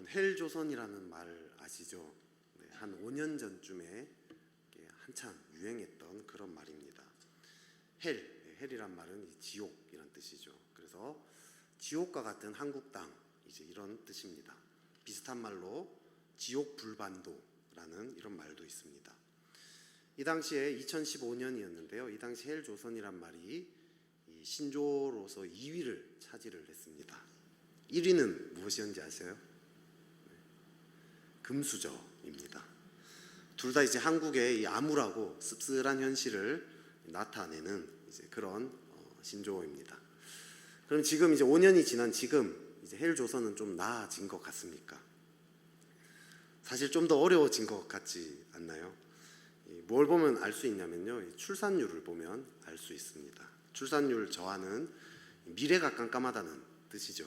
여러분 헬조선이라는 말 아시죠? 네, 한 5년 전쯤에 한참 유행했던 그런 말입니다. 헬이란 말은 지옥이란 뜻이죠. 그래서 지옥과 같은 한국 땅, 이제 이런 뜻입니다. 비슷한 말로 지옥 불반도라는 이런 말도 있습니다. 이 당시에 2015년이었는데요. 이 당시 헬조선이란 말이 이 신조로서 2위를 차지를 했습니다. 1위는 무엇이었는지 아세요? 금수저입니다. 둘 다 이제 한국의 이 암울하고 씁쓸한 현실을 나타내는 이제 그런 신조어입니다. 그럼 지금 이제 5년이 지난 지금 이제 헬조선은 좀 나아진 것 같습니까? 사실 좀 더 어려워진 것 같지 않나요? 뭘 보면 알 수 있냐면요, 출산율을 보면 알 수 있습니다. 출산율 저하는 미래가 깜깜하다는 뜻이죠.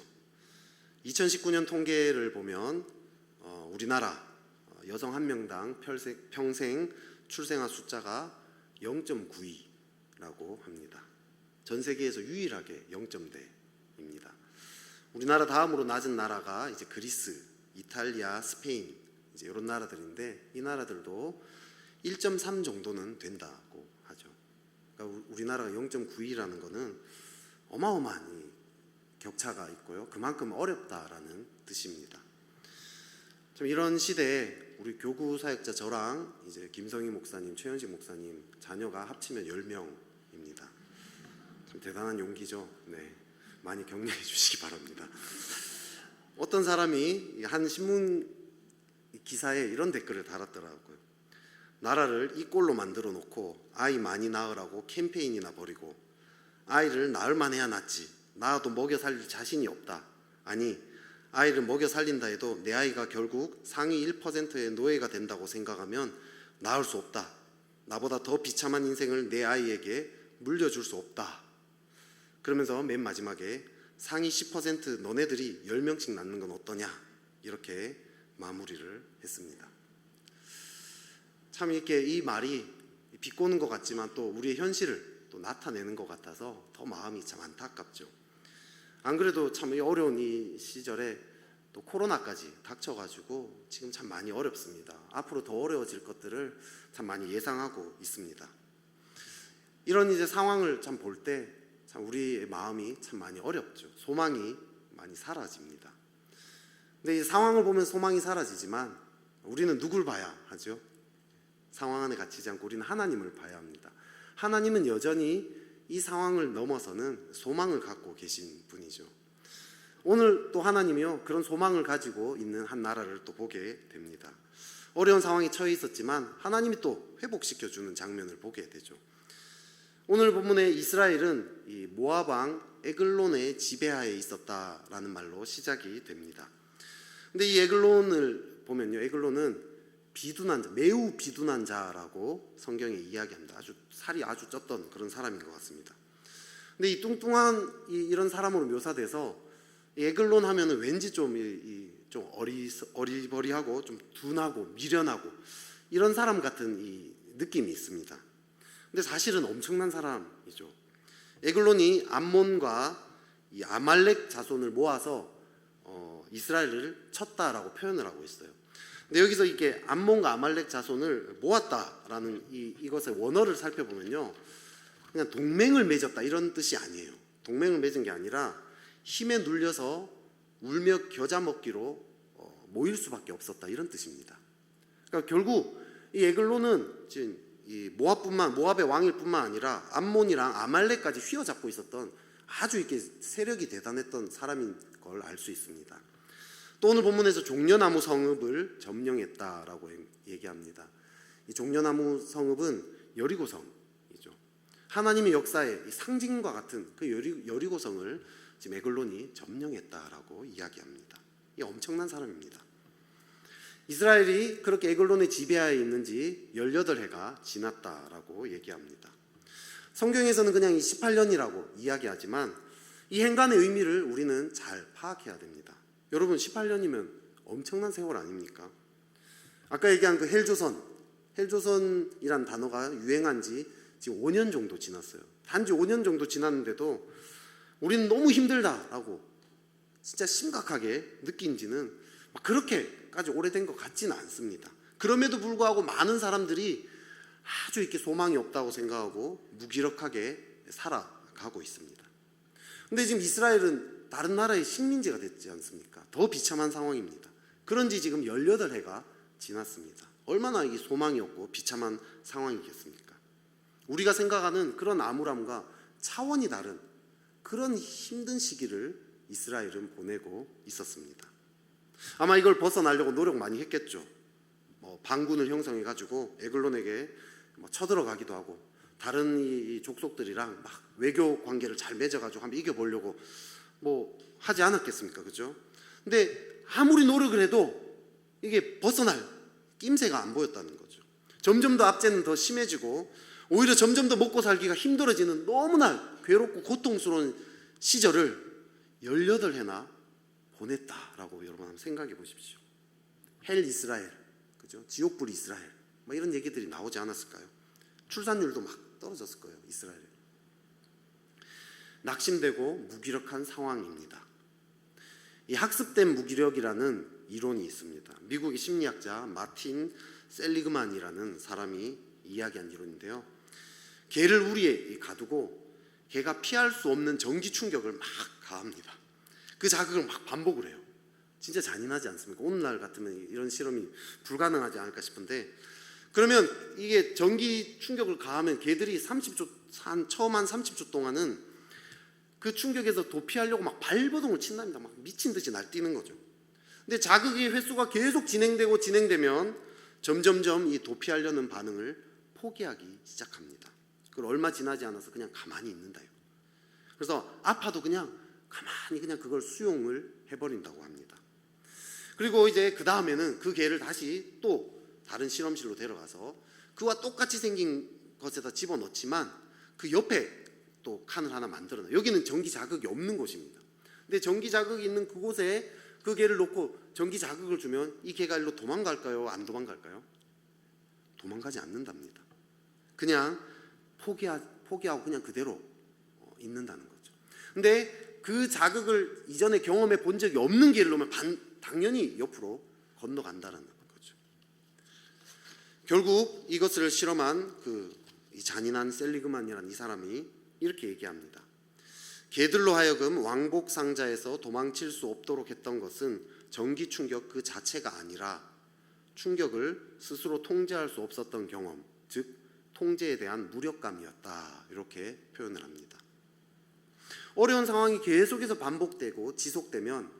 2019년 통계를 보면 우리나라 여성 한 명당 평생 출생아 숫자가 0.92라고 합니다. 전 세계에서 유일하게 0점대입니다. 우리나라 다음으로 낮은 나라가 이제 그리스, 이탈리아, 스페인 이제 이런 나라들인데, 이 나라들도 1.3 정도는 된다고 하죠. 그러니까 우리나라가 0.92라는 것은 어마어마한 격차가 있고요. 그만큼 어렵다라는 뜻입니다. 좀 이런 시대에 우리 교구 사역자 저랑 이제 김성희 목사님, 최현식 목사님 자녀가 합치면 10명입니다. 좀 대단한 용기죠. 네, 많이 격려해 주시기 바랍니다. 어떤 사람이 한 신문 기사에 이런 댓글을 달았더라고요. 나라를 이 꼴로 만들어 놓고 아이 많이 낳으라고 캠페인이나 벌이고, 아이를 낳을 만해야 낳지, 낳아도 먹여 살릴 자신이 없다. 아니, 아이를 먹여 살린다 해도 내 아이가 결국 상위 1%의 노예가 된다고 생각하면 낳을 수 없다. 나보다 더 비참한 인생을 내 아이에게 물려줄 수 없다. 그러면서 맨 마지막에 상위 10% 너네들이 10명씩 낳는 건 어떠냐, 이렇게 마무리를 했습니다. 참 이렇게 이 말이 비꼬는 것 같지만 또 우리의 현실을 또 나타내는 것 같아서 더 마음이 참 안타깝죠. 안 그래도 참 어려운 이 시절에 또 코로나까지 닥쳐가지고 지금 참 많이 어렵습니다. 앞으로 더 어려워질 것들을 참 많이 예상하고 있습니다. 이런 이제 상황을 참 볼 때 참 우리의 마음이 참 많이 어렵죠. 소망이 많이 사라집니다. 근데 이 상황을 보면 소망이 사라지지만 우리는 누굴 봐야 하죠? 상황 안에 갇히지 않고 우리는 하나님을 봐야 합니다. 하나님은 여전히 이 상황을 넘어서는 소망을 갖고 계신 분이죠. 오늘 또 하나님이요, 그런 소망을 가지고 있는 한 나라를 또 보게 됩니다. 어려운 상황에 처해 있었지만 하나님이 또 회복시켜주는 장면을 보게 되죠. 오늘 본문의 이스라엘은 이 모압 왕 에글론의 지배하에 있었다라는 말로 시작이 됩니다. 근데 이 에글론을 보면요, 에글론은 비둔한 자, 매우 비둔한 자라고 성경에 이야기합니다. 살이 아주 쪘던 그런 사람인 것 같습니다. 근데 이 뚱뚱한 이런 사람으로 묘사돼서 에글론 하면은 왠지 좀 어리버리하고 좀 둔하고 미련하고 이런 사람 같은 이 느낌이 있습니다. 근데 사실은 엄청난 사람이죠. 에글론이 암몬과 이 아말렉 자손을 모아서 이스라엘을 쳤다라고 표현을 하고 있어요. 근데 여기서 이게 암몬과 아말렉 자손을 모았다라는 이것의 원어를 살펴보면요, 그냥 동맹을 맺었다 이런 뜻이 아니에요. 동맹을 맺은 게 아니라 힘에 눌려서 울며 겨자 먹기로 모일 수밖에 없었다 이런 뜻입니다. 그러니까 결국 이 에글론은 지금 이 모압의 왕일 뿐만 아니라 암몬이랑 아말렉까지 휘어잡고 있었던 아주 이렇게 세력이 대단했던 사람인 걸 알 수 있습니다. 또 오늘 본문에서 종려나무 성읍을 점령했다라고 얘기합니다. 이 종려나무 성읍은 여리고성이죠. 하나님의 역사의 상징과 같은 그 여리고성을 지금 에글론이 점령했다라고 이야기합니다. 이 엄청난 사람입니다. 이스라엘이 그렇게 에글론의 지배하에 있는지 18해가 지났다라고 얘기합니다. 성경에서는 그냥 이 18년이라고 이야기하지만 이 행간의 의미를 우리는 잘 파악해야 됩니다. 여러분, 18년이면 엄청난 세월 아닙니까? 아까 얘기한 그 헬조선이란 단어가 유행한 지 지금 5년 정도 지났어요. 단지 5년 정도 지났는데도 우리는 너무 힘들다라고 진짜 심각하게 느낀 지는 그렇게까지 오래된 것 같지는 않습니다. 그럼에도 불구하고 많은 사람들이 아주 이렇게 소망이 없다고 생각하고 무기력하게 살아가고 있습니다. 근데 지금 이스라엘은 다른 나라의 식민지가 됐지 않습니까? 더 비참한 상황입니다. 그런 지 지금 18해가 지났습니다. 얼마나 이게 소망이 없고 비참한 상황이겠습니까? 우리가 생각하는 그런 암울함과 차원이 다른 그런 힘든 시기를 이스라엘은 보내고 있었습니다. 아마 이걸 벗어나려고 노력 많이 했겠죠. 반군을 형성해가지고 에글론에게 쳐들어가기도 하고 다른 이 족속들이랑 막 외교 관계를 잘 맺어가지고 한번 이겨보려고 하지 않았겠습니까? 그죠? 근데 아무리 노력을 해도 이게 벗어날 낌새가 안 보였다는 거죠. 점점 더 압제는 더 심해지고 오히려 점점 더 먹고 살기가 힘들어지는 너무나 괴롭고 고통스러운 시절을 18해나 보냈다라고 여러분 한번 생각해 보십시오. 헬 이스라엘, 그죠? 지옥불 이스라엘, 이런 얘기들이 나오지 않았을까요? 출산율도 막 떨어졌을 거예요, 이스라엘에. 낙심되고 무기력한 상황입니다. 이 학습된 무기력이라는 이론이 있습니다. 미국의 심리학자 마틴 셀리그만이라는 사람이 이야기한 이론인데요. 개를 우리에 가두고 개가 피할 수 없는 전기 충격을 막 가합니다. 그 자극을 막 반복을 해요. 진짜 잔인하지 않습니까? 오늘날 같으면 이런 실험이 불가능하지 않을까 싶은데, 그러면 이게 전기 충격을 가하면 개들이 처음 한 30초 동안은 그 충격에서 도피하려고 막 발버둥을 친답니다. 막 미친 듯이 날뛰는 거죠. 근데 자극의 횟수가 계속 진행되면 점점점 이 도피하려는 반응을 포기하기 시작합니다. 그걸 얼마 지나지 않아서 그냥 가만히 있는다요. 그래서 아파도 그냥 가만히 그냥 그걸 수용을 해버린다고 합니다. 그리고 이제 그 다음에는 그 개를 다시 또 다른 실험실로 데려가서 그와 똑같이 생긴 것에다 집어넣지만 그 옆에 또 칸을 하나 만들어놔요. 여기는 전기 자극이 없는 곳입니다. 근데 전기 자극이 있는 그곳에 그 개를 놓고 전기 자극을 주면 이 개가 일로 도망갈까요? 안 도망갈까요? 도망가지 않는답니다. 그냥 포기하고 그냥 그대로 있는다는 거죠. 근데 그 자극을 이전에 경험해 본 적이 없는 개를 놓으면 당연히 옆으로 건너간다는 거죠. 결국 이것을 실험한 이 잔인한 셀리그만이라는 이 사람이 이렇게 얘기합니다. 개들로 하여금 왕복 상자에서 도망칠 수 없도록 했던 것은 전기 충격 그 자체가 아니라 충격을 스스로 통제할 수 없었던 경험, 즉 통제에 대한 무력감이었다, 이렇게 표현을 합니다. 어려운 상황이 계속해서 반복되고 지속되면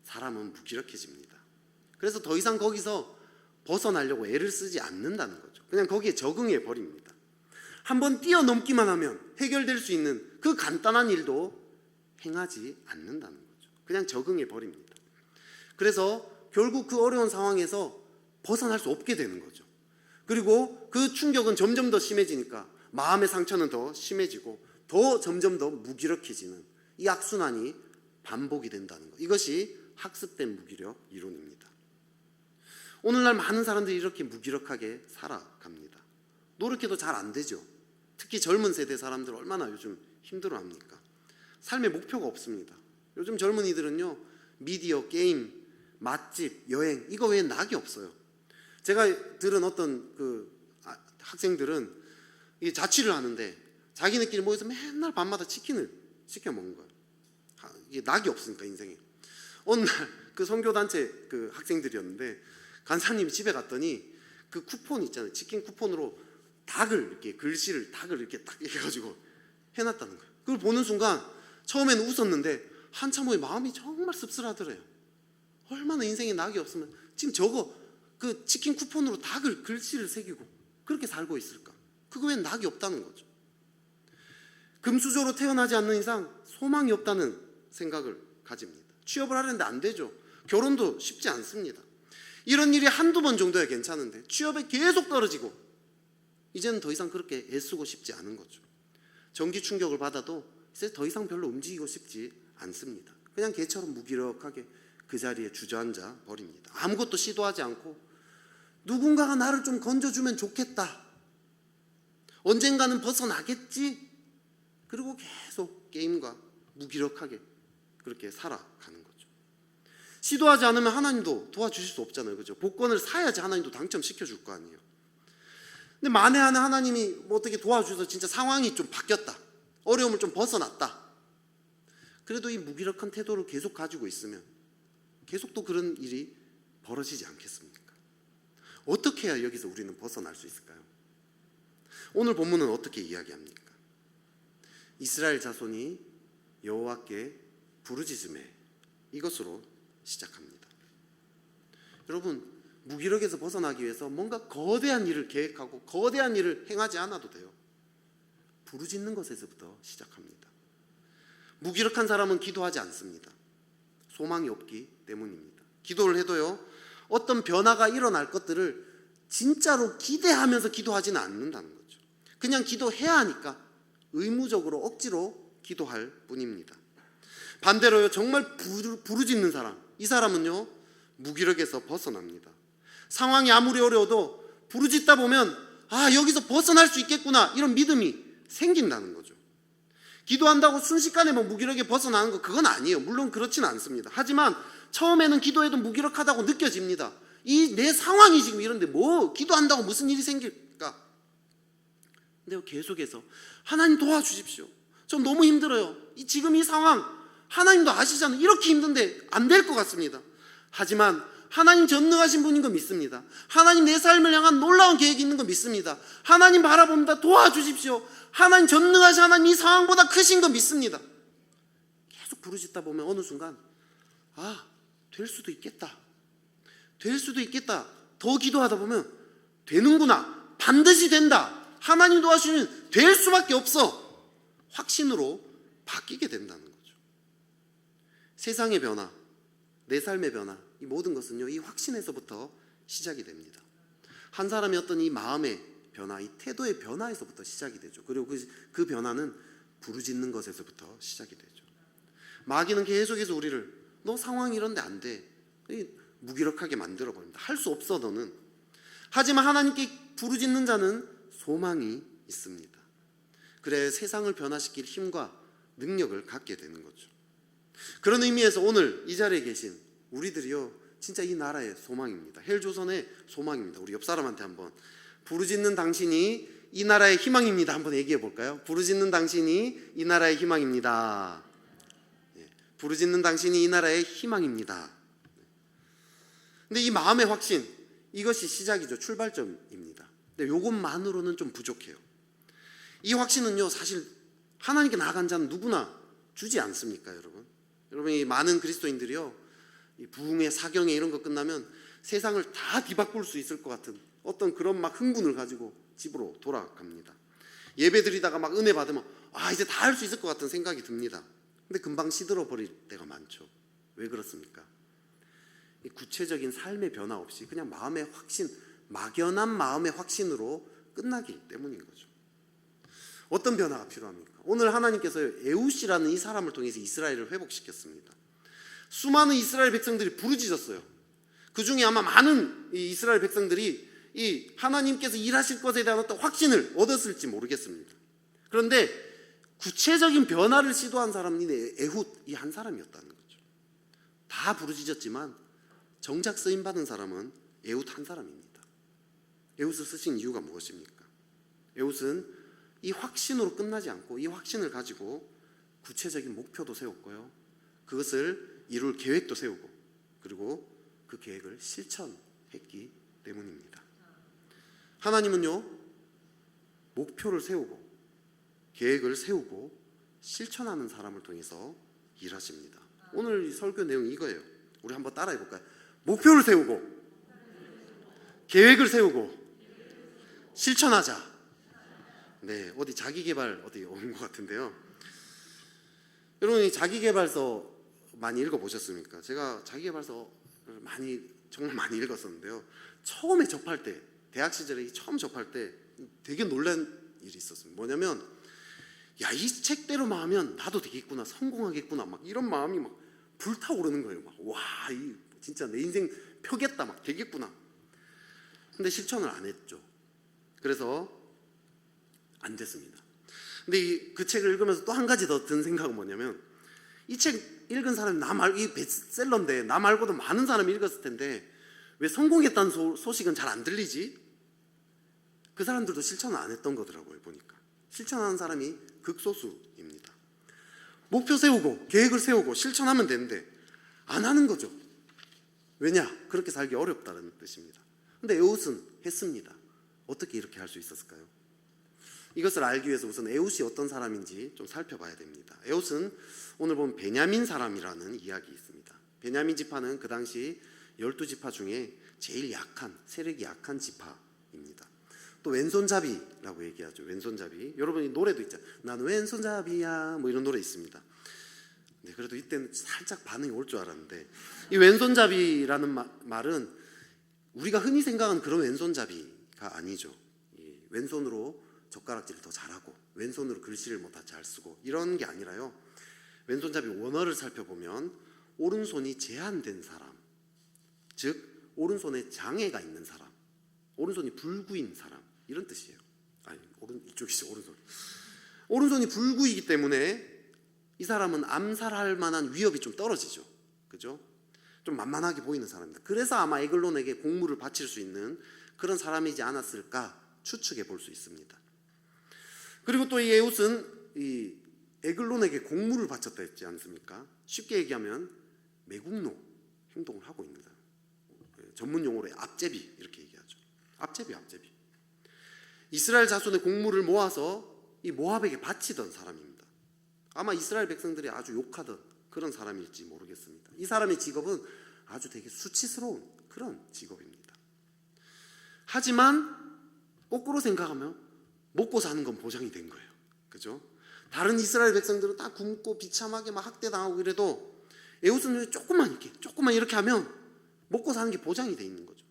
사람은 무기력해집니다. 그래서 더 이상 거기서 벗어나려고 애를 쓰지 않는다는 거죠. 그냥 거기에 적응해 버립니다. 한번 뛰어넘기만 하면 해결될 수 있는 그 간단한 일도 행하지 않는다는 거죠. 그냥 적응해 버립니다. 그래서 결국 그 어려운 상황에서 벗어날 수 없게 되는 거죠. 그리고 그 충격은 점점 더 심해지니까 마음의 상처는 더 심해지고 점점 더 무기력해지는 이 악순환이 반복이 된다는 것. 이것이 학습된 무기력 이론입니다. 오늘날 많은 사람들이 이렇게 무기력하게 살아갑니다. 노력해도 잘 안 되죠. 특히 젊은 세대 사람들 얼마나 요즘 힘들어합니까? 삶의 목표가 없습니다. 요즘 젊은이들은요, 미디어, 게임, 맛집, 여행, 이거 외에 낙이 없어요. 제가 들은 어떤 학생들은 이 자취를 하는데 자기네끼리 모여서 맨날 밤마다 치킨을 시켜 먹는 거예요. 이게 낙이 없으니까 인생에. 어느 날 그 선교단체 학생들이었는데 간사님이 집에 갔더니 그 쿠폰 있잖아요. 치킨 쿠폰으로 글씨를 이렇게 딱 해가지고 해놨다는 거예요. 그걸 보는 순간 처음에는 웃었는데 한참 후에 마음이 정말 씁쓸하더래요. 얼마나 인생에 낙이 없으면 지금 그 치킨 쿠폰으로 글씨를 새기고 그렇게 살고 있을까? 그거 외엔 낙이 없다는 거죠. 금수저로 태어나지 않는 이상 소망이 없다는 생각을 가집니다. 취업을 하려는데 안 되죠. 결혼도 쉽지 않습니다. 이런 일이 한두 번 정도야 괜찮은데 취업에 계속 떨어지고 이제는 더 이상 그렇게 애쓰고 싶지 않은 거죠. 전기 충격을 받아도 이제 더 이상 별로 움직이고 싶지 않습니다. 그냥 개처럼 무기력하게 그 자리에 주저앉아 버립니다. 아무것도 시도하지 않고 누군가가 나를 좀 건져주면 좋겠다. 언젠가는 벗어나겠지. 그리고 계속 게임과 무기력하게 그렇게 살아가는 거죠. 시도하지 않으면 하나님도 도와주실 수 없잖아요. 그죠? 복권을 사야지 하나님도 당첨시켜 줄 거 아니에요. 근데 만에 하나 하나님이 뭐 어떻게 도와주셔서 진짜 상황이 좀 바뀌었다, 어려움을 좀 벗어났다. 그래도 이 무기력한 태도를 계속 가지고 있으면 계속 또 그런 일이 벌어지지 않겠습니까? 어떻게 해야 여기서 우리는 벗어날 수 있을까요? 오늘 본문은 어떻게 이야기합니까? 이스라엘 자손이 여호와께 부르짖음에 이것으로 시작합니다. 여러분, 무기력에서 벗어나기 위해서 뭔가 거대한 일을 계획하고 거대한 일을 행하지 않아도 돼요. 부르짖는 것에서부터 시작합니다. 무기력한 사람은 기도하지 않습니다. 소망이 없기 때문입니다. 기도를 해도요, 어떤 변화가 일어날 것들을 진짜로 기대하면서 기도하지는 않는다는 거죠. 그냥 기도해야 하니까 의무적으로 억지로 기도할 뿐입니다. 반대로요, 정말 부르짖는 사람, 이 사람은요 무기력에서 벗어납니다. 상황이 아무리 어려워도 부르짖다 보면 여기서 벗어날 수 있겠구나, 이런 믿음이 생긴다는 거죠. 기도한다고 순식간에 무기력에 벗어나는 거, 그건 아니에요. 물론 그렇지는 않습니다. 하지만 처음에는 기도해도 무기력하다고 느껴집니다. 이 내 상황이 지금 이런데 뭐 기도한다고 무슨 일이 생길까? 근데 계속해서 하나님 도와주십시오. 좀 너무 힘들어요. 지금 이 상황 하나님도 아시잖아요. 이렇게 힘든데 안 될 것 같습니다. 하지만 하나님 전능하신 분인 거 믿습니다. 하나님 내 삶을 향한 놀라운 계획이 있는 거 믿습니다. 하나님 바라봅니다. 도와주십시오. 하나님 전능하신 하나님, 이 상황보다 크신 거 믿습니다. 계속 부르짖다 보면 어느 순간 될 수도 있겠다, 될 수도 있겠다, 더 기도하다 보면 되는구나, 반드시 된다, 하나님 도와주시면 될 수밖에 없어, 확신으로 바뀌게 된다는 거죠. 세상의 변화, 내 삶의 변화, 이 모든 것은요 이 확신에서부터 시작이 됩니다. 한 사람의 어떤 이 마음의 변화, 이 태도의 변화에서부터 시작이 되죠. 그리고 그 변화는 부르짖는 것에서부터 시작이 되죠. 마귀는 계속해서 우리를 너 상황이 이런데 안 돼, 무기력하게 만들어버립니다. 할 수 없어 너는. 하지만 하나님께 부르짖는 자는 소망이 있습니다. 그래 세상을 변화시킬 힘과 능력을 갖게 되는 거죠. 그런 의미에서 오늘 이 자리에 계신 우리들이요 진짜 이 나라의 소망입니다. 헬조선의 소망입니다. 우리 옆 사람한테 한번 부르짖는 당신이 이 나라의 희망입니다 한번 얘기해 볼까요? 부르짖는 당신이 이 나라의 희망입니다. 부르짖는 당신이 이 나라의 희망입니다. 근데 이 마음의 확신, 이것이 시작이죠. 출발점입니다. 근데 이것만으로는 좀 부족해요. 이 확신은요 사실 하나님께 나아간 자는 누구나 주지 않습니까? 여러분 이 많은 그리스도인들이요 이 부흥회, 사경회 이런 거 끝나면 세상을 다 뒤바꿀 수 있을 것 같은 어떤 그런 흥분을 가지고 집으로 돌아갑니다. 예배 드리다가 은혜 받으면 이제 다 할 수 있을 것 같은 생각이 듭니다. 근데 금방 시들어 버릴 때가 많죠. 왜 그렇습니까? 이 구체적인 삶의 변화 없이 그냥 마음의 확신, 막연한 마음의 확신으로 끝나기 때문인 거죠. 어떤 변화가 필요합니까? 오늘 하나님께서 에훗이라는 이 사람을 통해서 이스라엘을 회복시켰습니다. 수많은 이스라엘 백성들이 부르짖었어요. 그 중에 아마 많은 이 이스라엘 백성들이 이 하나님께서 일하실 것에 대한 어떤 확신을 얻었을지 모르겠습니다. 그런데 구체적인 변화를 시도한 사람이 에훗 이 한 사람이었다는 거죠. 다 부르짖었지만 정작 쓰임 받은 사람은 에훗 한 사람입니다. 에훗을 쓰신 이유가 무엇입니까? 에훗은 이 확신으로 끝나지 않고 이 확신을 가지고 구체적인 목표도 세웠고요, 그것을 이룰 계획도 세우고, 그리고 그 계획을 실천했기 때문입니다. 하나님은요 목표를 세우고 계획을 세우고 실천하는 사람을 통해서 일하십니다. 오늘 이 설교 내용이 이거예요. 우리 한번 따라해 볼까요? 목표를 세우고 계획을 세우고 실천하자. 네, 어디 자기개발 어디 온 것 같은데요. 여러분 이 자기개발서 많이 읽어보셨습니까? 제가 자기개발서 정말 많이 읽었었는데요. 처음에 접할 때, 대학 시절에 처음 접할 때 되게 놀란 일이 있었습니다. 뭐냐면 이 책대로만 하면 나도 되겠구나, 성공하겠구나, 이런 마음이 불타오르는 거예요. 진짜 내 인생 펴겠다, 되겠구나. 근데 실천을 안 했죠. 그래서 안 됐습니다. 근데 그 책을 읽으면서 또 한 가지 더 든 생각은 뭐냐면 이 책 읽은 사람이 이 베스트셀러인데 나 말고도 많은 사람이 읽었을 텐데 왜 성공했다는 소식은 잘 안 들리지? 그 사람들도 실천을 안 했던 거더라고요. 보니까 실천하는 사람이 극소수입니다. 목표 세우고 계획을 세우고 실천하면 되는데 안 하는 거죠. 왜냐? 그렇게 살기 어렵다는 뜻입니다. 근데 에웃은 했습니다. 어떻게 이렇게 할 수 있었을까요? 이것을 알기 위해서 우선 에웃이 어떤 사람인지 좀 살펴봐야 됩니다. 에웃은 오늘 보면 베냐민 사람이라는 이야기 있습니다. 베냐민 지파는 그 당시 12지파 중에 제일 약한, 세력이 약한 지파입니다. 또 왼손잡이라고 얘기하죠. 왼손잡이. 여러분이 노래도 있죠. 난 왼손잡이야 뭐 이런 노래 있습니다. 네, 그래도 이때는 살짝 반응이 올 줄 알았는데 이 왼손잡이라는 말은 우리가 흔히 생각하는 그런 왼손잡이가 아니죠. 이 왼손으로 젓가락질을 더 잘하고 왼손으로 글씨를 뭐 다 잘 쓰고 이런 게 아니라요. 왼손잡이 원어를 살펴보면 오른손이 제한된 사람, 즉 오른손에 장애가 있는 사람, 오른손이 불구인 사람 이런 뜻이에요. 아니 이쪽이죠. 오른손이 불구이기 때문에 이 사람은 암살할 만한 위협이 좀 떨어지죠. 그죠? 좀 만만하게 보이는 사람입니다. 그래서 아마 에글론에게 공물을 바칠 수 있는 그런 사람이지 않았을까 추측해 볼 수 있습니다. 그리고 또 이 에웃은 이 에글론에게 공물을 바쳤다 했지 않습니까? 쉽게 얘기하면 매국노 행동을 하고 있는 사람. 전문 용어로 앞제비 이렇게 얘기하죠. 앞제비. 이스라엘 자손의 공물을 모아서 이 모압에게 바치던 사람입니다. 아마 이스라엘 백성들이 아주 욕하던 그런 사람일지 모르겠습니다. 이 사람의 직업은 아주 되게 수치스러운 그런 직업입니다. 하지만 거꾸로 생각하면 먹고 사는 건 보장이 된 거예요. 그죠? 다른 이스라엘 백성들은 다 굶고 비참하게 막 학대당하고 이래도 에웃은 조금만 이렇게 하면 먹고 사는 게 보장이 돼 있는 거죠.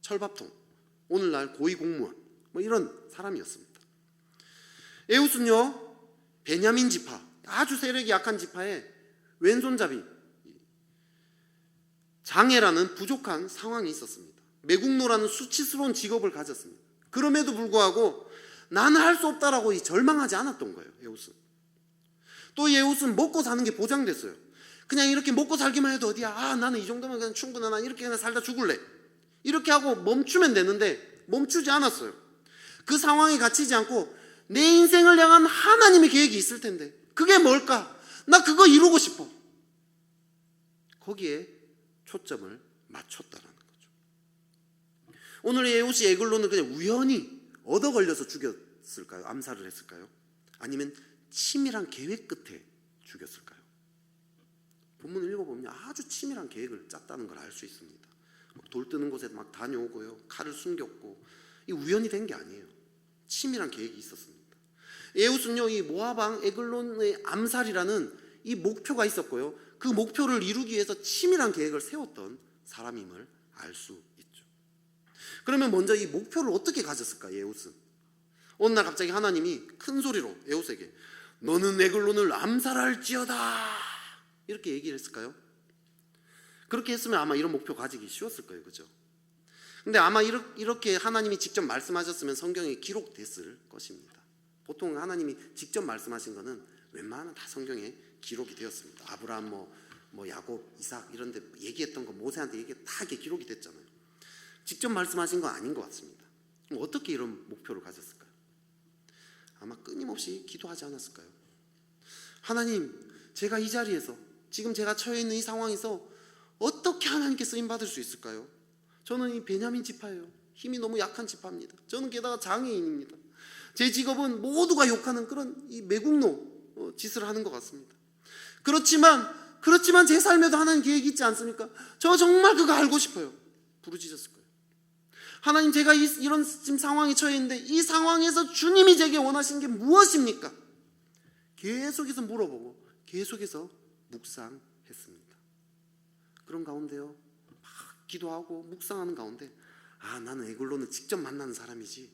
철밥통, 오늘날 고위공무원 뭐 이런 사람이었습니다. 에웃은요 베냐민 지파, 아주 세력이 약한 지파의 왼손잡이, 장애라는 부족한 상황이 있었습니다. 매국노라는 수치스러운 직업을 가졌습니다. 그럼에도 불구하고 나는 할 수 없다라고 절망하지 않았던 거예요. 에웃은. 또 이 에웃은 먹고 사는 게 보장됐어요. 그냥 이렇게 먹고 살기만 해도 어디야, 나는 이 정도면 그냥 충분해, 난 이렇게 그냥 살다 죽을래, 이렇게 하고 멈추면 되는데 멈추지 않았어요. 그 상황에 갇히지 않고 내 인생을 향한 하나님의 계획이 있을 텐데 그게 뭘까? 나 그거 이루고 싶어. 거기에 초점을 맞췄다라는 거죠. 오늘 에웃이 에글론을 그냥 우연히 얻어 걸려서 죽였을까요? 암살을 했을까요? 아니면 치밀한 계획 끝에 죽였을까요? 본문을 읽어보면 아주 치밀한 계획을 짰다는 걸 알 수 있습니다. 돌 뜨는 곳에 막 다녀오고요, 칼을 숨겼고, 이 우연히 된 게 아니에요. 치밀한 계획이 있었습니다. 에웃은요 이 모압 왕 에글론의 암살이라는 이 목표가 있었고요, 그 목표를 이루기 위해서 치밀한 계획을 세웠던 사람임을 알 수 있죠. 그러면 먼저 이 목표를 어떻게 가졌을까? 에웃은 어느 날 갑자기 하나님이 큰 소리로 에웃에게 너는 에글론을 암살할지어다 이렇게 얘기를 했을까요? 그렇게 했으면 아마 이런 목표 가지기 쉬웠을 거예요. 그죠? 근데 아마 이렇게 하나님이 직접 말씀하셨으면 성경에 기록됐을 것입니다. 보통 하나님이 직접 말씀하신 거는 웬만하면 다 성경에 기록이 되었습니다. 아브라함, 뭐 야곱, 이삭 이런 데 얘기했던 거, 모세한테 다 이렇게 기록이 됐잖아요. 직접 말씀하신 건 아닌 것 같습니다. 그럼 어떻게 이런 목표를 가졌을까요? 아마 끊임없이 기도하지 않았을까요? 하나님, 제가 이 자리에서 지금 제가 처해 있는 이 상황에서 어떻게 하나님께 쓰임 받을 수 있을까요? 저는 이 베냐민 지파예요. 힘이 너무 약한 지파입니다. 저는 게다가 장애인입니다. 제 직업은 모두가 욕하는 그런 이 매국노 짓을 하는 것 같습니다. 그렇지만 제 삶에도 하나님 계획이 있지 않습니까? 저 정말 그거 알고 싶어요. 부르짖었을 거예요. 하나님, 제가 이런 지금 상황에 처해 있는데 이 상황에서 주님이 제게 원하시는 게 무엇입니까? 계속해서 물어보고 계속해서 묵상했습니다. 그런 가운데요, 막 기도하고 묵상하는 가운데 나는 에글론을 직접 만나는 사람이지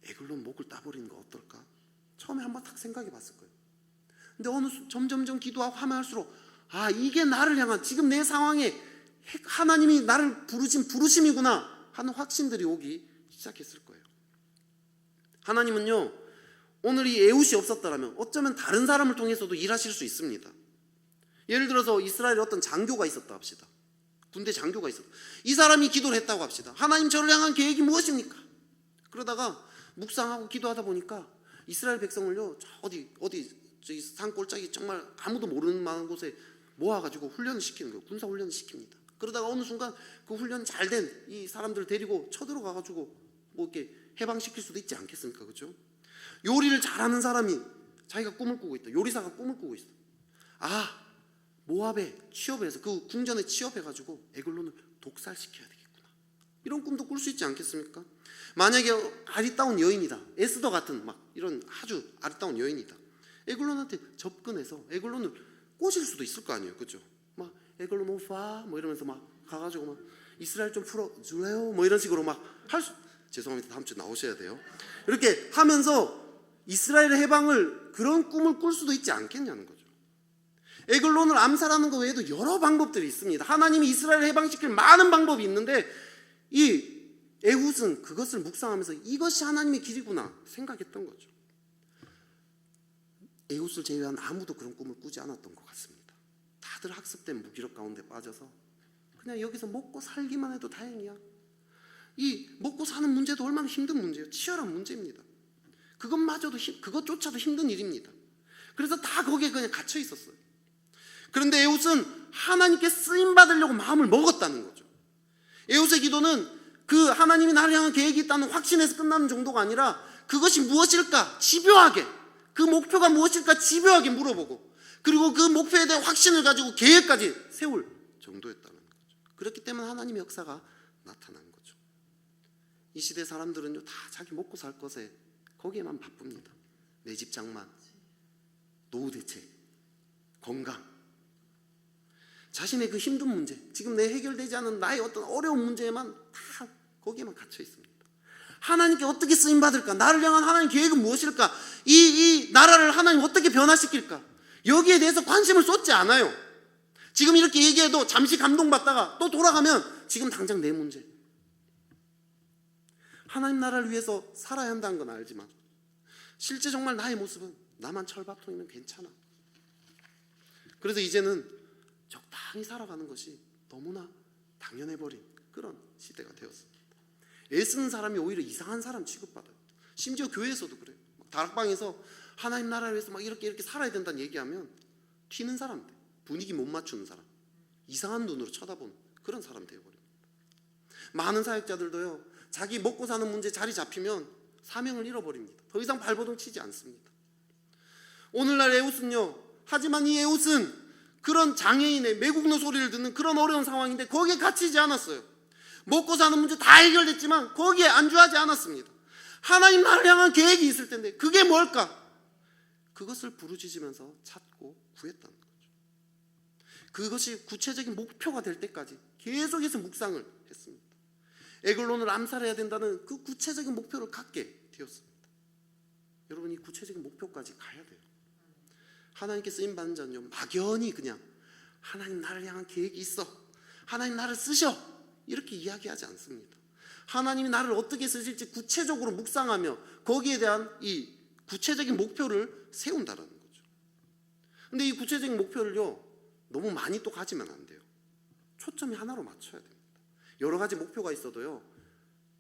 에글론 목을 따버리는 거 어떨까? 처음에 한번 딱 생각해 봤을 거예요. 근데 점점 기도하고 하면 할수록 이게 나를 향한 지금 내 상황에 하나님이 나를 부르신 부르심이구나 하는 확신들이 오기 시작했을 거예요. 하나님은요 오늘 이 에웃이 없었더라면 어쩌면 다른 사람을 통해서도 일하실 수 있습니다. 예를 들어서 이스라엘에 어떤 장교가 있었다 합시다. 군대 장교가 있었다. 이 사람이 기도를 했다고 합시다. 하나님 저를 향한 계획이 무엇입니까? 그러다가 묵상하고 기도하다 보니까 이스라엘 백성을요, 어디 저기 산 꼴짝이 정말 아무도 모르는 만한 곳에 모아가지고 훈련을 시키는 거예요. 군사 훈련을 시킵니다. 그러다가 어느 순간 그 훈련 잘 된 이 사람들 데리고 쳐들어가가지고 뭐 이렇게 해방시킬 수도 있지 않겠습니까? 그죠? 요리를 잘하는 사람이 자기가 꿈을 꾸고 있다. 요리사가 꿈을 꾸고 있어. 모압에 취업을 해서 그 궁전에 취업해가지고 에글론을 독살시켜야 되겠구나. 이런 꿈도 꿀 수 있지 않겠습니까? 만약에 아리따운 여인이다. 에스더 같은 막 이런 아주 아리따운 여인이다. 에글론한테 접근해서 에글론을 꼬실 수도 있을 거 아니에요. 그죠? 막 에글론 오빠 뭐 이러면서 막 가가지고 막 이스라엘 좀 풀어줄래요? 뭐 이런 식으로 막 죄송합니다. 다음 주에 나오셔야 돼요. 이렇게 하면서 이스라엘의 해방을 그런 꿈을 꿀 수도 있지 않겠냐는 거죠. 에글론을 암살하는 것 외에도 여러 방법들이 있습니다. 하나님이 이스라엘을 해방시킬 많은 방법이 있는데 이 에훗은 그것을 묵상하면서 이것이 하나님의 길이구나 생각했던 거죠. 에훗을 제외한 아무도 그런 꿈을 꾸지 않았던 것 같습니다. 다들 학습된 무기력 가운데 빠져서 그냥 여기서 먹고 살기만 해도 다행이야. 이 먹고 사는 문제도 얼마나 힘든 문제예요. 치열한 문제입니다. 그것조차도 힘든 일입니다. 그래서 다 거기에 그냥 갇혀 있었어요. 그런데 에훗은 하나님께 쓰임 받으려고 마음을 먹었다는 거죠. 에훗의 기도는 그 하나님이 나를 향한 계획이 있다는 확신에서 끝나는 정도가 아니라 그것이 무엇일까 집요하게, 그 목표가 무엇일까 집요하게 물어보고, 그리고 그 목표에 대한 확신을 가지고 계획까지 세울 정도였다는 거죠. 그렇기 때문에 하나님의 역사가 나타난 거죠. 이 시대 사람들은요, 다 자기 먹고 살 것에 거기에만 바쁩니다. 내 집 장만, 노후 대책, 건강, 자신의 그 힘든 문제, 지금 내 해결되지 않은 나의 어떤 어려운 문제에만 다 거기에만 갇혀 있습니다. 하나님께 어떻게 쓰임 받을까? 나를 향한 하나님 계획은 무엇일까? 이 나라를 하나님 어떻게 변화시킬까? 여기에 대해서 관심을 쏟지 않아요. 지금 이렇게 얘기해도 잠시 감동받다가 또 돌아가면 지금 당장 내 문제. 하나님 나라를 위해서 살아야 한다는 건 알지만 실제 정말 나의 모습은 나만 철밥통이면 괜찮아. 그래서 이제는 적당히 살아가는 것이 너무나 당연해버린 그런 시대가 되었습니다. 애쓰는 사람이 오히려 이상한 사람 취급받아요. 심지어 교회에서도 그래요. 다락방에서 하나님 나라를 위해서 막 이렇게 살아야 된다는 얘기하면 튀는 사람들, 분위기 못 맞추는 사람, 이상한 눈으로 쳐다보는 그런 사람 되어버립니다. 많은 사역자들도요, 자기 먹고 사는 문제 자리 잡히면 사명을 잃어버립니다. 더 이상 발버둥 치지 않습니다. 오늘날 에훗은요, 하지만 이 에훗은 그런 장애인의 매국노 소리를 듣는 그런 어려운 상황인데 거기에 갇히지 않았어요. 먹고 사는 문제 다 해결됐지만 거기에 안주하지 않았습니다. 하나님 나를 향한 계획이 있을 텐데 그게 뭘까? 그것을 부르짖으면서 찾고 구했다는 거죠. 그것이 구체적인 목표가 될 때까지 계속해서 묵상을 했습니다. 에글론을 암살해야 된다는 그 구체적인 목표를 갖게 되었습니다. 여러분, 이 구체적인 목표까지 가야 돼요. 하나님께 쓰임받는 자는요, 막연히 그냥 하나님 나를 향한 계획이 있어, 하나님 나를 쓰셔, 이렇게 이야기하지 않습니다. 하나님이 나를 어떻게 쓰실지 구체적으로 묵상하며 거기에 대한 이 구체적인 목표를 세운다는 거죠. 근데 이 구체적인 목표를요, 너무 많이 또 가지면 안 돼요. 초점이 하나로 맞춰야 됩니다. 여러 가지 목표가 있어도요,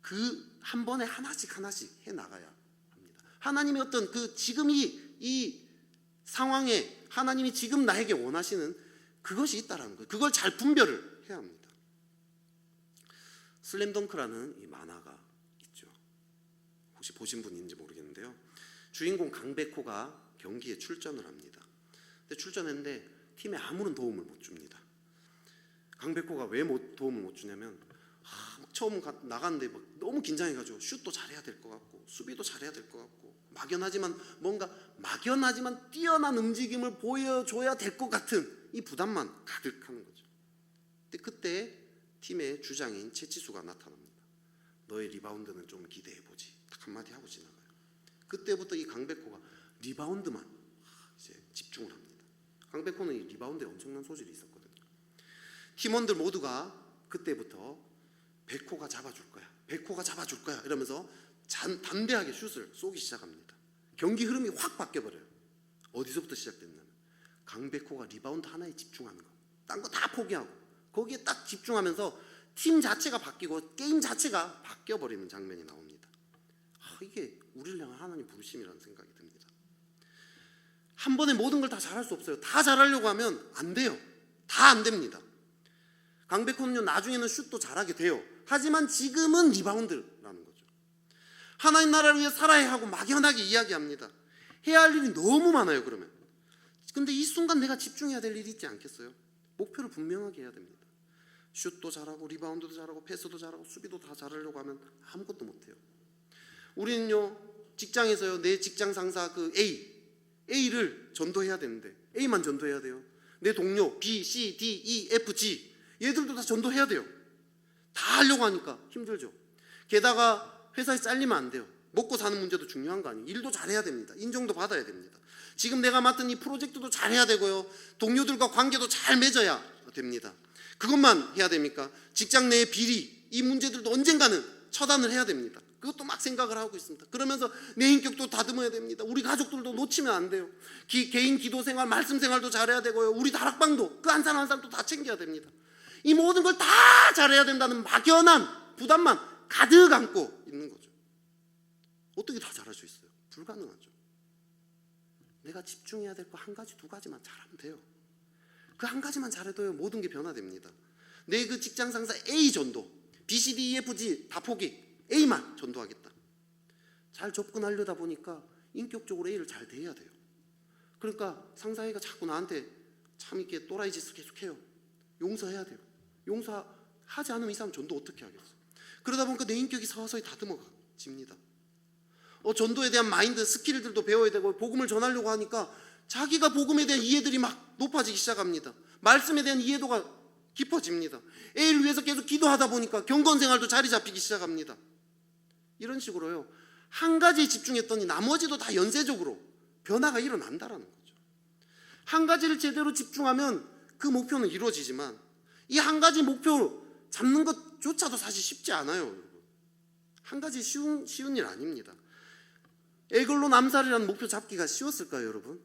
그 한 번에 하나씩 해 나가야 합니다. 하나님의 어떤 그 지금 이 상황에 하나님이 지금 나에게 원하시는 그것이 있다라는 거예요. 그걸 잘 분별을 해야 합니다. 슬램덩크라는 이 만화가 있죠. 혹시 보신 분인지 모르겠는데요. 주인공 강백호가 경기에 출전을 합니다. 근데 출전했는데 팀에 아무런 도움을 못 줍니다. 강백호가 왜 도움을 못 주냐면 처음 나갔는데 막 너무 긴장해가지고 슛도 잘해야 될 것 같고 수비도 잘해야 될 것 같고 막연하지만 뛰어난 움직임을 보여줘야 될 것 같은 이 부담만 가득하는 거죠. 근데 그때 팀의 주장인 채치수가 나타납니다. 너의 리바운드는 좀 기대해보지. 딱 한마디 하고 지나가요. 그때부터 이 강백호가 리바운드만 이제 집중을 합니다. 강백호는 이 리바운드에 엄청난 소질이 있었거든요. 팀원들 모두가 그때부터 백호가 잡아줄 거야 이러면서 담대하게 슛을 쏘기 시작합니다. 경기 흐름이 확 바뀌어버려요. 어디서부터 시작됐냐면 강백호가 리바운드 하나에 집중하는 거. 딴 거 다 포기하고 거기에 딱 집중하면서 팀 자체가 바뀌고 게임 자체가 바뀌어버리는 장면이 나옵니다. 이게 우리를 향한 하나님 부르심이라는 생각이 듭니다. 한 번에 모든 걸 다 잘할 수 없어요. 다 잘하려고 하면 안 돼요. 다 안 됩니다. 강백호는요, 나중에는 슛도 잘하게 돼요. 하지만 지금은 리바운드라는 거죠. 하나님 나라를 위해 살아야 하고 막연하게 이야기합니다. 해야 할 일이 너무 많아요. 그러면 근데 이 순간 내가 집중해야 될 일이 있지 않겠어요? 목표를 분명하게 해야 됩니다. 슛도 잘하고 리바운드도 잘하고 패스도 잘하고 수비도 다 잘하려고 하면 아무것도 못해요. 우리는요, 직장에서요, 내 직장 상사 그 A를 전도해야 되는데 A만 전도해야 돼요. 내 동료 B, C, D, E, F, G 얘들도 다 전도해야 돼요. 다 하려고 하니까 힘들죠. 게다가 회사에 잘리면 안 돼요. 먹고 사는 문제도 중요한 거 아니에요. 일도 잘해야 됩니다. 인정도 받아야 됩니다. 지금 내가 맡은 이 프로젝트도 잘해야 되고요, 동료들과 관계도 잘 맺어야 됩니다. 그것만 해야 됩니까? 직장 내의 비리, 이 문제들도 언젠가는 처단을 해야 됩니다. 그것도 막 생각을 하고 있습니다. 그러면서 내 인격도 다듬어야 됩니다. 우리 가족들도 놓치면 안 돼요. 개인 기도 생활, 말씀 생활도 잘해야 되고요, 우리 다락방도 그 한 사람 한 사람도 다 챙겨야 됩니다. 이 모든 걸 다 잘해야 된다는 막연한 부담만 가득 안고 있는 거죠. 어떻게 다 잘할 수 있어요? 불가능하죠. 내가 집중해야 될 거 한 가지, 두 가지만 잘하면 돼요. 그 한 가지만 잘해도요, 모든 게 변화됩니다. 내 그 직장 상사 A 전도, B, C, D, E, F, G 다 포기, A만 전도하겠다. 잘 접근하려다 보니까 인격적으로 A를 잘 대해야 돼요. 그러니까 상사 A가 자꾸 나한테 참 이렇게 또라이 짓을 계속해요. 용서해야 돼요. 용서하지 않으면 이 사람 전도 어떻게 하겠어? 그러다 보니까 내 인격이 서서히 다듬어집니다. 전도에 대한 마인드, 스킬들도 배워야 되고, 복음을 전하려고 하니까 자기가 복음에 대한 이해들이 막 높아지기 시작합니다. 말씀에 대한 이해도가 깊어집니다. A를 위해서 계속 기도하다 보니까 경건 생활도 자리 잡히기 시작합니다. 이런 식으로요, 한 가지에 집중했더니 나머지도 다 연쇄적으로 변화가 일어난다라는 거죠. 한 가지를 제대로 집중하면 그 목표는 이루어지지만 이 한 가지 목표 잡는 것조차도 사실 쉽지 않아요. 여러분. 한 가지 쉬운 일 아닙니다. 에글론 암살이라는 목표 잡기가 쉬웠을까요, 여러분?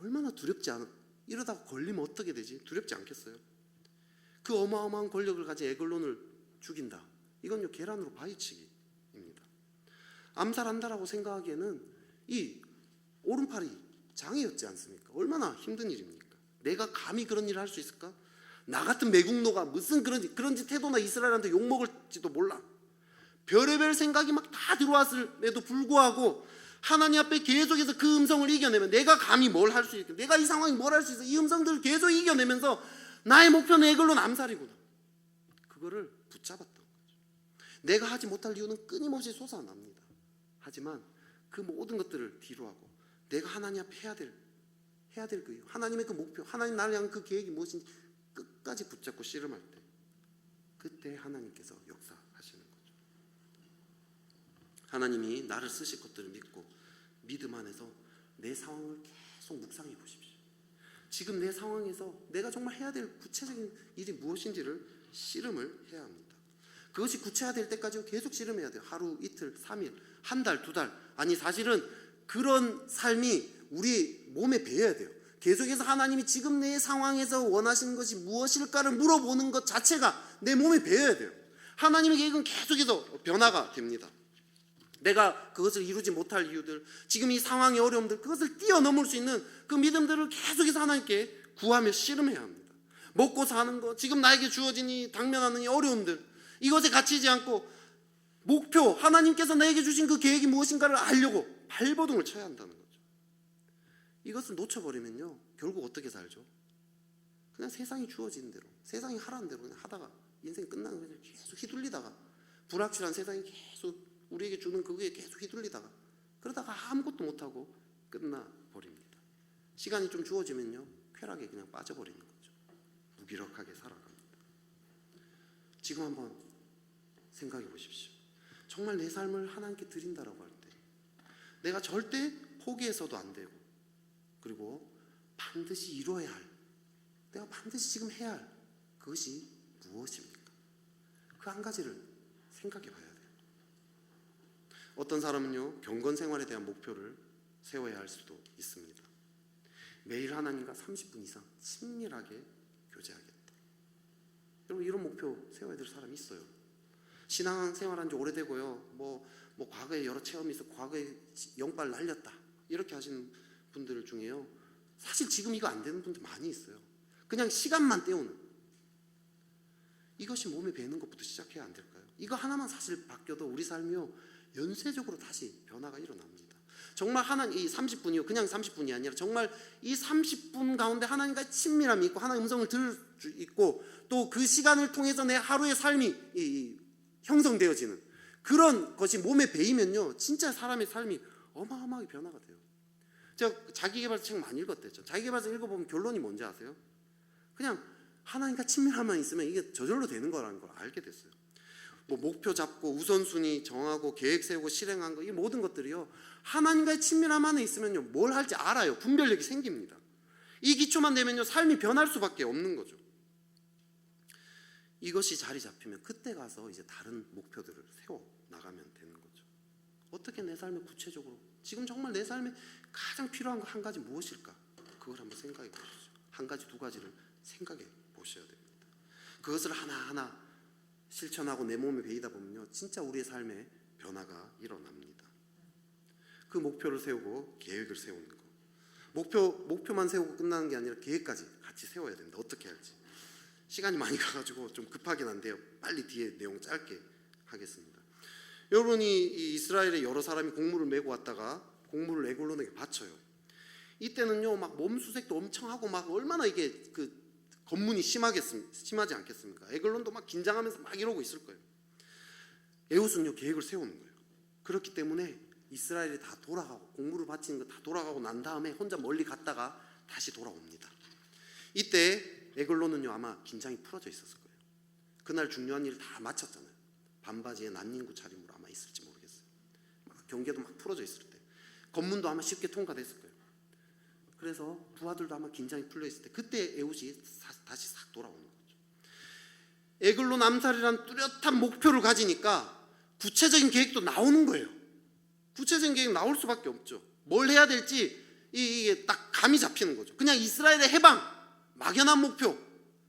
얼마나 두렵지 않아? 이러다가 걸리면 어떻게 되지? 두렵지 않겠어요? 그 어마어마한 권력을 가진 에글론을 죽인다. 이건요, 계란으로 바위치기입니다. 암살한다라고 생각하기에는 이 오른팔이 장애였지 않습니까? 얼마나 힘든 일입니까? 내가 감히 그런 일을 할 수 있을까? 나 같은 매국노가 무슨 그런 짓 태도나 이스라엘한테 욕먹을지도 몰라. 별의별 생각이 막 다 들어왔음에도 불구하고 하나님 앞에 계속해서 그 음성을 이겨내면 내가 감히 뭘 할 수 있을까? 내가 이 상황이 뭘 할 수 있어? 이 음성들을 계속 이겨내면서 나의 목표는 에글론 암살이구나. 그거를 붙잡았던 거죠. 내가 하지 못할 이유는 끊임없이 솟아납니다. 하지만 그 모든 것들을 뒤로하고 내가 하나님 앞에 해야 될 그 이유, 하나님의 그 목표, 하나님 나를 향한 그 계획이 무엇인지 끝까지 붙잡고 씨름할 때, 그때 하나님께서 역사하시는 거죠. 하나님이 나를 쓰실 것들을 믿고 믿음 안에서 내 상황을 계속 묵상해 보십시오. 지금 내 상황에서 내가 정말 해야 될 구체적인 일이 무엇인지를 씨름을 해야 합니다. 그것이 구체화될 때까지 계속 씨름해야 돼요. 하루, 이틀, 3일, 한 달, 2달. 아니, 사실은 그런 삶이 우리 몸에 배어야 돼요. 계속해서 하나님이 지금 내 상황에서 원하시는 것이 무엇일까를 물어보는 것 자체가 내 몸에 배어야 돼요. 하나님의 계획은 계속해서 변화가 됩니다. 내가 그것을 이루지 못할 이유들, 지금 이 상황의 어려움들, 그것을 뛰어넘을 수 있는 그 믿음들을 계속해서 하나님께 구하며 씨름해야 합니다. 먹고 사는 것, 지금 나에게 주어진 이 당면하는 이 어려움들, 이것에 갇히지 않고 목표, 하나님께서 나에게 주신 그 계획이 무엇인가를 알려고 발버둥을 쳐야 한다는 거죠. 이것을 놓쳐버리면요, 결국 어떻게 살죠? 그냥 세상이 주어지는 대로, 세상이 하라는 대로 그냥 하다가 인생이 끝나는 거죠. 계속 휘둘리다가, 불확실한 세상이 계속 우리에게 주는 그게 계속 휘둘리다가, 그러다가 아무것도 못하고 끝나버립니다. 시간이 좀 주어지면요, 쾌락에 그냥 빠져버리는 거죠. 무기력하게 살아갑니다. 지금 한번 생각해 보십시오. 정말 내 삶을 하나님께 드린다라고 할 때 내가 절대 포기해서도 안 되고, 그리고 반드시 이루어야 할, 내가 반드시 지금 해야 할 그것이 무엇입니까? 그 한 가지를 생각해 봐야 돼요. 어떤 사람은요, 경건 생활에 대한 목표를 세워야 할 수도 있습니다. 매일 하나님과 30분 이상 친밀하게 교제하겠다. 여러분 이런 목표 세워야 될 사람이 있어요. 신앙 생활한 지 오래되고요. 뭐 과거에 여러 체험이 있어 과거에 영빨 날렸다 이렇게 하시는 분들 중에요. 사실 지금 이거 안 되는 분들 많이 있어요. 그냥 시간만 때우는. 이것이 몸에 배는 것부터 시작해야 안 될까요? 이거 하나만 사실 바뀌어도 우리 삶이요 연쇄적으로 다시 변화가 일어납니다. 정말 하나님 이 30분이요 그냥 30분이 아니라 정말 이 30분 가운데 하나님과의 친밀함이 있고 하나님의 음성을 들을 수 있고 또 그 시간을 통해서 내 하루의 삶이 형성되어지는 그런 것이 몸에 배이면요 진짜 사람의 삶이 어마어마하게 변화가 돼요. 제가 자기계발서 책 많이 읽었댔죠. 자기계발서 읽어보면 결론이 뭔지 아세요? 그냥 하나님과 친밀함만 있으면 이게 저절로 되는 거라는 걸 알게 됐어요. 뭐 목표 잡고 우선순위 정하고 계획 세우고 실행한 거 이 모든 것들이요 하나님과의 친밀함 안에 있으면요 뭘 할지 알아요. 분별력이 생깁니다. 이 기초만 되면요 삶이 변할 수밖에 없는 거죠. 이것이 자리 잡히면 그때 가서 이제 다른 목표들을 세워 나가면 되는 거죠. 어떻게 내 삶에 구체적으로 지금 정말 내 삶에 가장 필요한 거 한 가지 무엇일까? 그걸 한번 생각해 보십시오. 한 가지 두 가지를 생각해 보셔야 됩니다. 그것을 하나하나 실천하고 내 몸에 배이다 보면요 진짜 우리의 삶에 변화가 일어납니다. 그 목표를 세우고 계획을 세우는 거. 목표만 세우고 끝나는 게 아니라 계획까지 같이 세워야 됩니다. 어떻게 할지. 시간이 많이 가가지고 좀 급하긴 한데요. 빨리 뒤에 내용 짧게 하겠습니다. 여러분이 이 이스라엘의 여러 사람이 곡물을 메고 왔다가 곡물을 에글론에게 바쳐요. 이때는요 막 몸수색도 엄청 하고 막 얼마나 이게 그 검문이 심하지 않겠습니까? 에글론도 막 긴장하면서 막 이러고 있을 거예요. 에훗은요 계획을 세우는 거예요. 그렇기 때문에 이스라엘이 다 돌아가고 곡물을 바치는 거 다 돌아가고 난 다음에 혼자 멀리 갔다가 다시 돌아옵니다. 이때 에글론은요 아마 긴장이 풀어져 있었을 거예요. 그날 중요한 일을 다 마쳤잖아요. 반바지에 난닝구 차림으로 아마 있을지 모르겠어요. 막 경계도 막 풀어져 있을 때 검문도 아마 쉽게 통과됐을 거예요. 그래서 부하들도 아마 긴장이 풀려 있을 때 그때 에훗이 다시 싹 돌아오는 거죠. 에글론 암살이란 뚜렷한 목표를 가지니까 구체적인 계획도 나오는 거예요. 구체적인 계획 나올 수밖에 없죠. 뭘 해야 될지 이게 딱 감이 잡히는 거죠. 그냥 이스라엘의 해방 막연한 목표.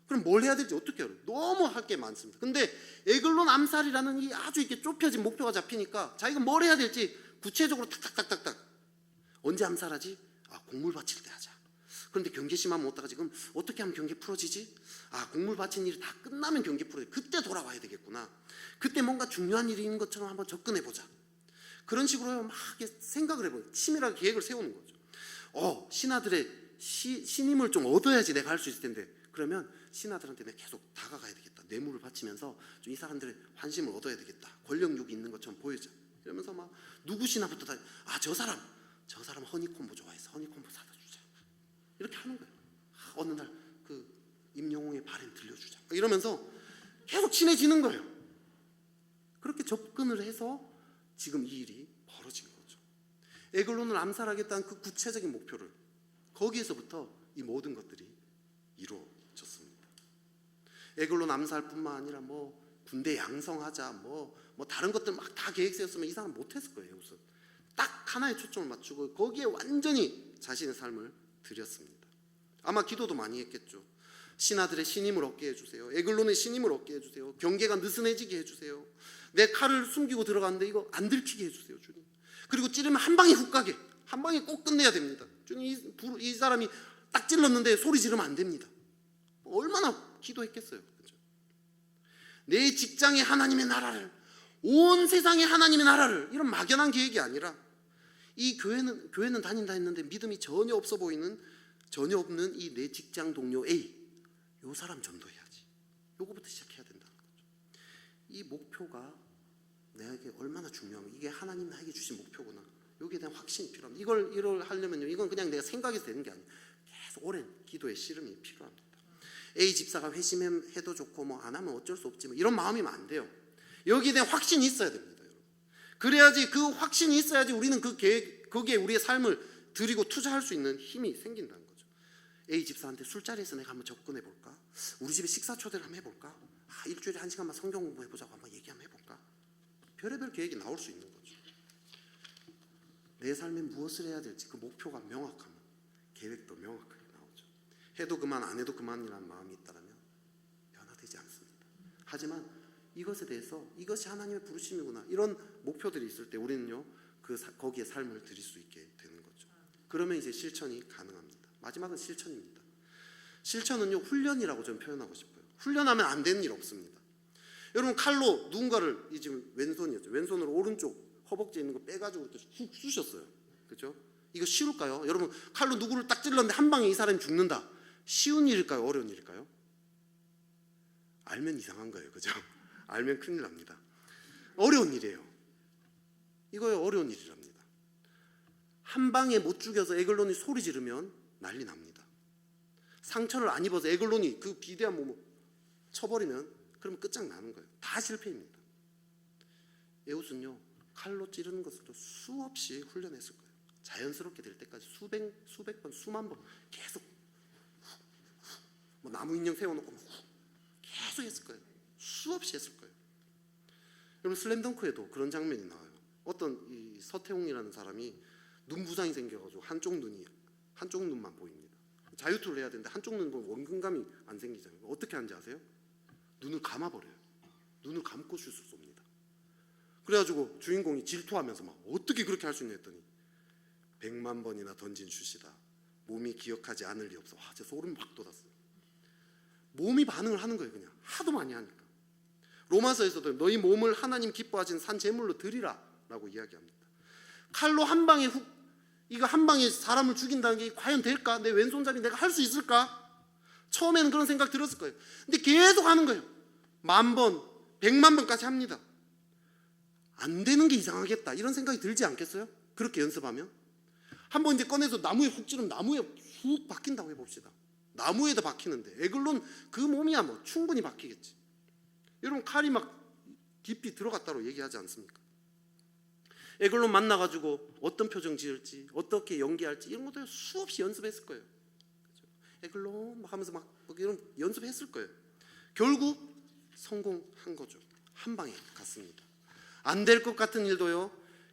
그럼 뭘 해야 될지 어떻게 알아요? 너무 할 게 많습니다. 근데 에글론 암살이라는 이 아주 이렇게 좁혀진 목표가 잡히니까 자기가 뭘 해야 될지 구체적으로 탁탁탁탁탁. 언제 암살하지? 곡물 바칠 때 하자. 그런데 경계 심하면 어떡하지? 그럼 어떻게 하면 경계 풀어지지? 곡물 바친 일이 다 끝나면 경계 풀어지지. 그때 돌아와야 되겠구나. 그때 뭔가 중요한 일이 있는 것처럼 한번 접근해보자. 그런 식으로 막 생각을 해봐요. 치밀하게 계획을 세우는 거죠. 신하들의 신임을 좀 얻어야지 내가 할 수 있을 텐데 그러면 신하들한테 내가 계속 다가가야 되겠다. 뇌물을 바치면서 좀 이 사람들의 환심을 얻어야 되겠다. 권력욕이 있는 것처럼 보여줘. 이러면서 막 누구 신하부터 다 저 사람 허니콤보 좋아해서 허니콤보 사다 주자. 이렇게 하는 거예요. 어느 날 그 임영웅의 바램 들려주자. 이러면서 계속 친해지는 거예요. 그렇게 접근을 해서 지금 이 일이 벌어진 거죠. 에글론을 암살하겠다는 그 구체적인 목표를 거기에서부터 이 모든 것들이 이루어졌습니다. 에글론 암살뿐만 아니라 군대 양성하자 다른 것들 막 다 계획 세웠으면 이 사람 못했을 거예요. 우선 딱 하나에 초점을 맞추고 거기에 완전히 자신의 삶을 들였습니다. 아마 기도도 많이 했겠죠. 신하들의 신임을 얻게 해주세요. 에글론의 신임을 얻게 해주세요. 경계가 느슨해지게 해주세요. 내 칼을 숨기고 들어갔는데 이거 안 들키게 해주세요, 주님. 그리고 찌르면 한 방에 훅 가게. 한 방에 꼭 끝내야 됩니다. 주님 이 사람이 딱 찔렀는데 소리 지르면 안 됩니다. 얼마나 기도했겠어요. 그렇죠? 내 직장의 하나님의 나라를 온 세상의 하나님의 나라를 이런 막연한 계획이 아니라 이 교회는 다닌다 했는데 믿음이 전혀 없는 이 내 직장 동료 A 요 사람 전도해야지. 요거부터 시작해야 된다는 거죠. 이 목표가 내게 얼마나 중요하면 이게 하나님 나에게 주신 목표구나. 여기에 대한 확신이 필요합니다. 이걸 하려면요, 이건 그냥 내가 생각해서 되는 게 아니에요. 계속 오랜 기도의 씨름이 필요합니다. A 집사가 회심해도 좋고 안 하면 어쩔 수 없지 이런 마음이면 안 돼요. 여기에 대한 확신이 있어야 됩니다. 여러분. 그래야지 그 확신이 있어야지 우리는 그 계획 거기에 우리의 삶을 드리고 투자할 수 있는 힘이 생긴다는 거죠. A 집사한테 술자리에서 내가 한번 접근해 볼까? 우리 집에 식사 초대를 한번 해볼까? 일주일에 1시간만 성경 공부해보자고 한번 얘기 한번 해볼까? 별의별 계획이 나올 수 있는 거죠. 내 삶에 무엇을 해야 될지 그 목표가 명확하면 계획도 명확해요. 해도 그만 안 해도 그만이라는 마음이 있다면 변화되지 않습니다. 하지만 이것에 대해서 이것이 하나님의 부르심이구나, 이런 목표들이 있을 때 우리는요 거기에 삶을 드릴 수 있게 되는 거죠. 그러면 이제 실천이 가능합니다. 마지막은 실천입니다. 실천은요 훈련이라고 저는 표현하고 싶어요. 훈련하면 안 되는 일 없습니다. 여러분 칼로 누군가를, 이 지금 왼손이었죠, 왼손으로 오른쪽 허벅지에 있는 거 빼가지고 이렇게 훅 쑤셨어요. 그렇죠? 이거 쉬울까요? 여러분 칼로 누구를 딱 찔렀는데 한 방에 이 사람이 죽는다. 쉬운 일일까요? 어려운 일일까요? 알면 이상한 거예요. 그죠? 알면 큰일 납니다. 어려운 일이에요. 이거요 어려운 일이랍니다. 한 방에 못 죽여서 에글론이 소리 지르면 난리 납니다. 상처를 안 입어서 에글론이 그 비대한 몸을 쳐버리면 그러면 끝장나는 거예요. 다 실패입니다. 에웃은요 칼로 찌르는 것도 수없이 훈련했을 거예요. 자연스럽게 될 때까지 수백 번, 수만 번 계속 뭐 나무 인형 세워놓고 계속 했을 거예요. 수없이 했을 거예요. 여러분 슬램덩크에도 그런 장면이 나와요. 어떤 이 서태웅이라는 사람이 눈 부상이 생겨가지고 한쪽 눈만 보입니다. 자유투를 해야 되는데 한쪽 눈 보면 원근감이 안 생기잖아요. 어떻게 하는지 아세요? 눈을 감아버려요. 눈을 감고 슛을 쏩니다. 그래가지고 주인공이 질투하면서 막 어떻게 그렇게 할 수 있냐 했더니 100만 번이나 던진 슛이다. 몸이 기억하지 않을 리 없어. 와, 진짜 소름 막 돋았어요. 몸이 반응을 하는 거예요. 그냥 하도 많이 하니까. 로마서에서도 너희 몸을 하나님 기뻐하신 산 제물로 드리라 라고 이야기합니다. 칼로 한 방에 훅, 이거 한 방에 사람을 죽인다는 게 과연 될까? 내 왼손잡이 내가 할 수 있을까? 처음에는 그런 생각 들었을 거예요. 근데 계속 하는 거예요. 10,000번, 100,000번까지 합니다. 안 되는 게 이상하겠다 이런 생각이 들지 않겠어요? 그렇게 연습하면. 한번 이제 꺼내서 나무에 훅 찌르면 나무에 훅 박힌다고 해봅시다. 나무에다 박히는데 에글론 그 몸이야 뭐 충분히 박히겠지. 여러분 칼이 막 깊이 들어갔다고 얘기하지 않습니까? 에글론 만나가지고 어떤 표정 지을지, 어떻게 연기할지 이런 것들 수없이 연습했을 거예요. 에글론 막 하면서 막 이런 연습했을 거예요. 결국 성공한 거죠. 한 방에 갔습니다. 안 될 것 같은 일도요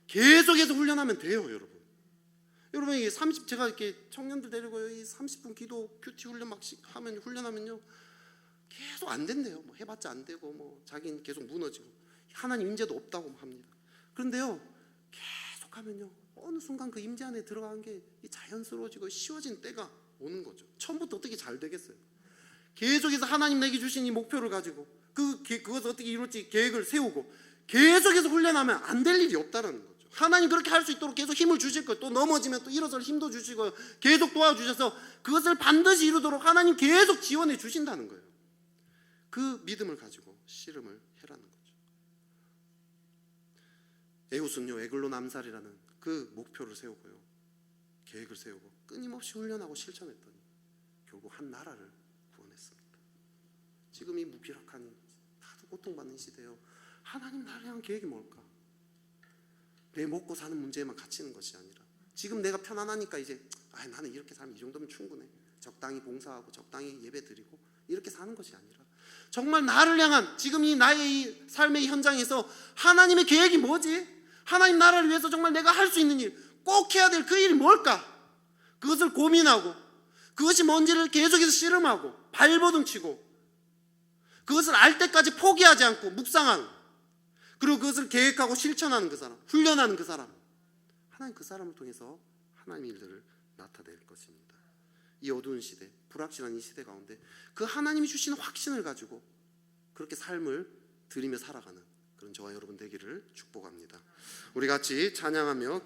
계속해서 훈련하면 돼요. 여러분 이게 제가 이렇게 청년들 데리고 이 30분 기도 큐티 훈련 막 하면 훈련하면요 계속 안 된대요. 뭐 해봤자 안 되고 뭐 자기는 계속 무너지고 하나님 임재도 없다고 합니다. 그런데요 계속하면요 어느 순간 그 임재 안에 들어간 게 자연스러워지고 쉬워진 때가 오는 거죠. 처음부터 어떻게 잘 되겠어요? 계속해서 하나님 내게 주신 이 목표를 가지고 그것을 어떻게 이룰지 계획을 세우고 계속해서 훈련하면 안 될 일이 없다는 거죠. 하나님 그렇게 할 수 있도록 계속 힘을 주실 거예요. 또 넘어지면 또 일어설 힘도 주시고요. 계속 도와주셔서 그것을 반드시 이루도록 하나님 계속 지원해 주신다는 거예요. 그 믿음을 가지고 씨름을 해라는 거죠. 에웃은요 에글론 암살이라는 그 목표를 세우고요 계획을 세우고 끊임없이 훈련하고 실천했더니 결국 한 나라를 구원했습니다. 지금 이 무기력한 다들 고통받는 시대에요 하나님 나를 향한 계획이 뭘까? 내 먹고 사는 문제에만 갇히는 것이 아니라 지금 내가 편안하니까 이제 나는 이렇게 살면 이 정도면 충분해, 적당히 봉사하고 적당히 예배 드리고 이렇게 사는 것이 아니라 정말 나를 향한 지금 이 나의 이 삶의 현장에서 하나님의 계획이 뭐지? 하나님 나라를 위해서 정말 내가 할 수 있는 일, 꼭 해야 될 그 일이 뭘까? 그것을 고민하고 그것이 뭔지를 계속해서 씨름하고 발버둥치고 그것을 알 때까지 포기하지 않고 묵상하는, 그리고 그것을 계획하고 실천하는 그 사람, 훈련하는 그 사람, 하나님 그 사람을 통해서 하나님의 일들을 나타낼 것입니다. 이 어두운 시대, 불확실한 이 시대 가운데 그 하나님이 주시는 확신을 가지고 그렇게 삶을 드리며 살아가는 그런 저와 여러분 되기를 축복합니다. 우리 같이 찬양하며